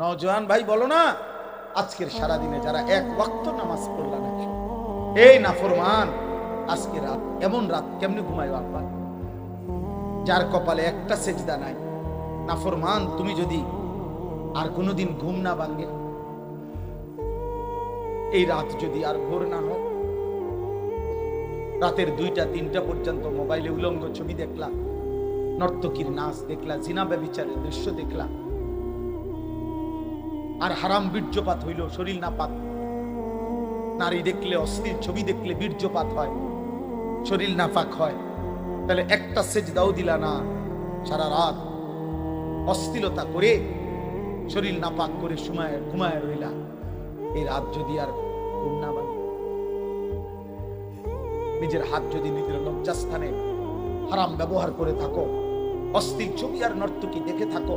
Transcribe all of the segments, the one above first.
নওজোয়ান ভাই বলো না, আজকের সারাদিনে যারা এক ওয়াক্ত নামাজ পড়লা না, এই নাফরমান, আজকে রাত এমন রাত কেমনে ঘুমাইও আব্বা? যার কপালে একটা সেজদা নাই। নাফরমান, তুমি যদি আর কোনোদিন ঘুম না ভাঙে, এই রাত যদি আর ভোর না হয়, রাতের 2টা 3টা পর্যন্ত মোবাইলে উলঙ্গ ছবি দেখলা, নর্তকীর নাচ দেখলা, জিনা ব্যভিচারের দৃশ্য দেখলা, আর হারাম বীর্যপাত হইল, শরীর নাপাক। নারী দেখলে, অশ্লীল ছবি দেখলে বীর্যপাত হয়, শরীর নাপাক হয়। তাহলে একটা সেজদাও দিলা না, সারা রাত অশ্লীলতা করে, শরীর নাপাক করে ঘুমায় রইলা। এই রাত যদি আর ঘুম না ভাঙে, নিজের হাত যদি নিজের লজ্জাস্থানে হারাম ব্যবহার করে থাকো, অশ্লীল ছবি আর নর্তকী দেখে থাকো,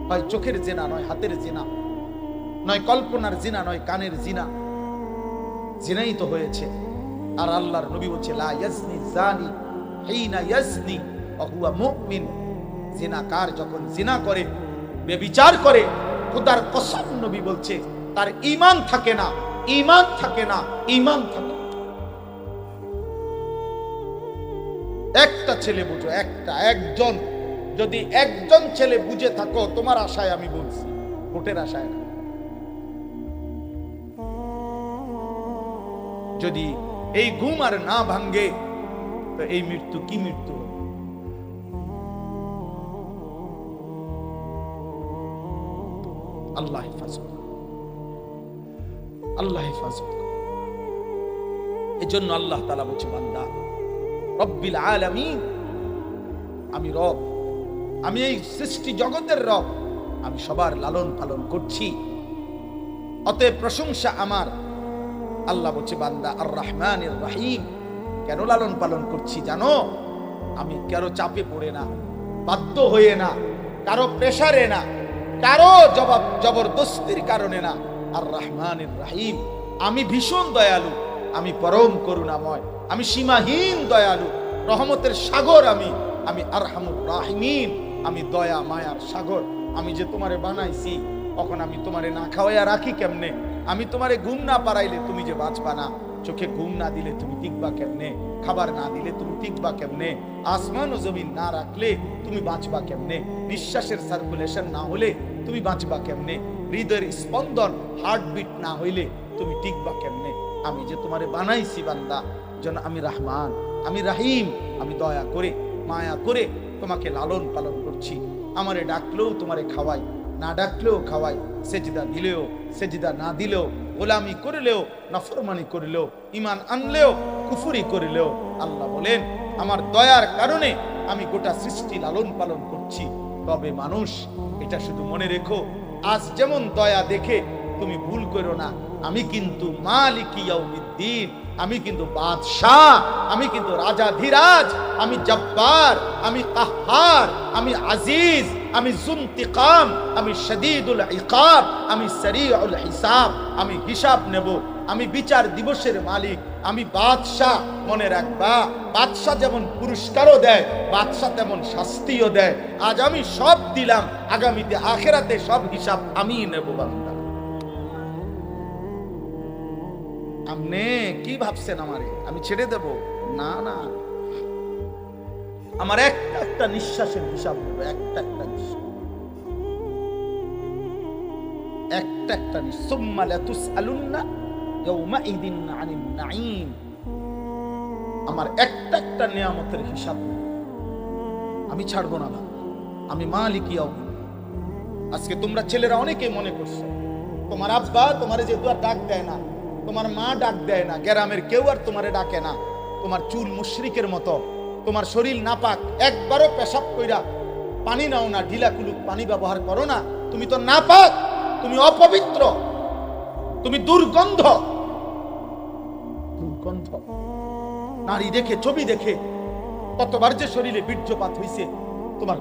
হয় চোখের জিনা, নয় হাতের জিনা, নয় কল্পনার জিনা, নয় কানের জিনা, জিনাই তো হয়েছে। আর আল্লাহর নবী বলছে, লা ইয়াজনি জানি হিনা ইয়াজনি ওয়া হুয়া মুমিন। জিনাকার যখন জিনা করে, ব্যভিচার করে, খোদার কসম নবী বলছে তার ঈমান থাকে না, ঈমান থাকে না, ঈমান থাকে। একটা ছেলে বুঝো, একজন, যদি একজন ছেলে বুঝে থাকো, তোমার আশায় আমি বলছি, ভোটের আশায় না। যদি এই ঘুম আর না ভাঙ্গে, তো এই মৃত্যু কি মৃত্যু? আল্লাহ হেফাজত, আল্লাহ হেফাজত। এজন্য আল্লাহ তাআলা বলছে, বান্দা, রব্বিল আলামিন, আমি রব, আমি এই সৃষ্টি জগতের রব, আমি সবার লালন পালন করছি, অতএব প্রশংসা আমার। আল্লাহ বলছে, বান্দা, আর রহমানির রহিম। কেন লালন পালন করছি জানো? আমি কারো চাপে পড়ে না, বাধ্য হয়ে না, কারো প্রেসারে না, কারো জবরদস্তির কারণে না। আর রহমানির রহিম, আমি ভীষণ দয়ালু, আমি পরম করুণাময়, আমি সীমাহীন দয়ালু, রহমতের সাগর আমি আরহামুর রাহিমিন, আমি দয়া মায়ার সাগর। আমি যে তোমারে বানাইছি, তখন আমি তোমারে না খাওয়াইয়া রাখি কেমনে? আমি তোমারে ঘুম না পারাইলে তুমি যে বাঁচবা না, চোখে ঘুম না দিলে তুমি টিকবা কেমনে? খাবার না দিলে তুমি টিকবা কেমনে? আসমান ও জমিন না রাখলে তুমি বাঁচবা কেমনে? নিঃশ্বাসের সার্কুলেশন না হলে তুমি বাঁচবা কেমনে? হৃদয়ের স্পন্দন, হার্টবিট না হইলে তুমি টিকবা কেমনে? আমি যে তোমারে বানাইছি বান্দা, যেন আমি রহমান, আমি রাহিম, আমি দয়া করে, মায়া করে তোমাকে লালন পালন করছি। আমারে ডাকলেও তোমারে খাওয়াই, না ডাকলেও খাওয়াই, সেজদা দিলেও, সেজদা না দিলেও, গোলামি করলেও, নাফরমানি করলেও, ঈমান আনলেও, কুফরি করলেও, আল্লাহ বলেন আমার দয়ার কারণে আমি গোটা সৃষ্টি লালন পালন করছি। তবে মানুষ, এটা শুধু মনে রেখো, আজ যেমন দয়া দেখে তুমি ভুল করো না, আমি কিন্তু মালিকি ইয়াউমিদ্দিন, আমি কিন্তু বাদশাহ, আমি কিন্তু রাজাধিরাজ, আমি জব্বার, আমি কাহ্হার, আমি আজিজ, আমি যুনতিকাম, আমি শাদীদুল ইকাব, আমি সারিউল হিসাব। আমি হিসাব নেব, আমি বিচার দিবসের মালিক, আমি বাদশাহ। মনে রাখবা, বাদশাহ যেমন পুরস্কারও দেয়, বাদশাহ তেমন শাস্তিও দেয়। আজ আমি সব দিলাম, আগামীতে আখিরাতে সব হিসাব আমিই নেব বান্দা। আপনি কি ভাবছেন আমারে আমি ছেড়ে দেব? না না, আমার একটা নিঃশ্বাসের হিসাব নেব, একটা নিঃশ্বাস, একটা নিঃশ্বাস। সুম্মা লাতুসআলুন্না ইয়াউমাইদিন আনিন নাঈম। আমার একটা নিয়ামতের হিসাব আমি ছাড়বো না, আমি মালিক ইয়াউমিদ্দিন। আজকে তোমরা ছেলেরা অনেকে মনে করছো তোমার আব্বা তোমারে যেহেতু আর ডাক দেয় না, তোমার মা ডাক দেয় না, গ্রামের কেউ আর তোমারে ডাকে না, তোমার চুল মুশরিকের মতো, তোমার শরীর নাপাক, একবারও পেশাব কইরা পানি নাও না, ঢিলা কুলুক পানি ব্যবহার করো না, তুমি তো নাপাক, তুমি অপবিত্র, তুমি দুর্গন্ধ। নারী দেখে, ছবি দেখে কতবার যে শরীরে বীর্যপাত হইছে তোমার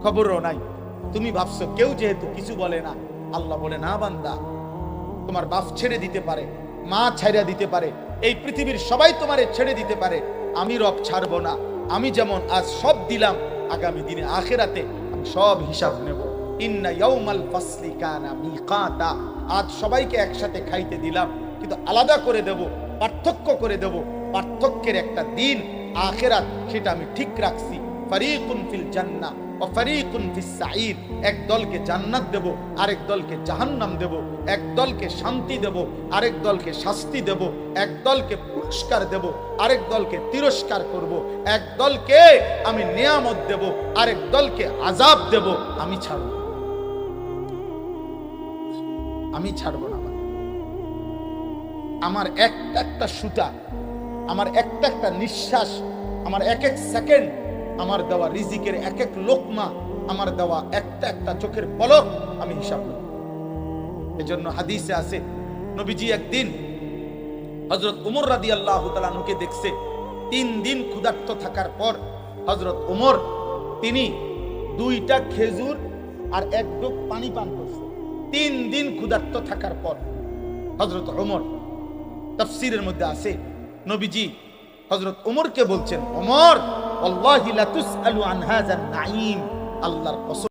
খবরও নাই। তুমি ভাবছো কেউ যেহেতু কিছু বলে না, আল্লাহ বলে না বান্দা, তোমার বাপ ছেড়ে দিতে পারে, মা ছাইরা দিতে পারে, এই পৃথিবীর সবাই তোমারে ছেড়ে দিতে পারে, আমি রব ছাড়বো না। আমি যেমন আজ সব দিলাম, আগামী দিনে আখিরাতে আমি সব হিসাব নেব। ইন্না ইয়াউমাল ফাসলি কানা মিকাতা, আজ সবাইকে একসাথে খাইতে দিলাম, কিন্তু আলাদা করে দেব, পার্থক্য করে দেব। পার্থক্যের একটা দিন আখিরাত, সেটা আমি ঠিক রাখছি। ফারিকুন ফিল জান্নাহ ওয়া ফারিকুন ফিস সাঈর, এক দলকে জান্নাত দেব, আরেক দলকে জাহান্নাম দেব। এক দলকে শান্তি দেব, আরেক দলকে শাস্তি দেব। এক দলকে পুরস্কার দেব, আরেক দলকে তিরস্কার করব। এক দলকে আমি নিয়ামত দেব, আরেক দলকে আযাব দেব। আমি ছাড়ব, আমি ছাড়ব না। আমার একটা একটা সুতা, আমার একটা একটা নিঃশ্বাস, আমার এক এক সেকেন্ড, আমার দেওয়া রিজিকের এক এক লোকমা, আমার দেওয়া একটা একটা চোখের পলক আমি হিসাব নেব। এজন্য হাদিসে আছে, নবীজি একদিন হযরত ওমর রাদিয়াল্লাহু তাআলা আনহুকে দেখছে 3 দিন ক্ষুধার্ত থাকার পর হযরত ওমর তিনি 2টা খেজুর আর 1 ডোক পানি পান করছে। 3 দিন ক্ষুধার্ত থাকার পর হযরত ওমর, তাফসীরের মধ্যে আছে নবীজি হযরত ওমরকে বলছেন, ওমর ওয়াল্লাহি লা তুসআলু আন হাযান নাঈম, আল্লাহর কসম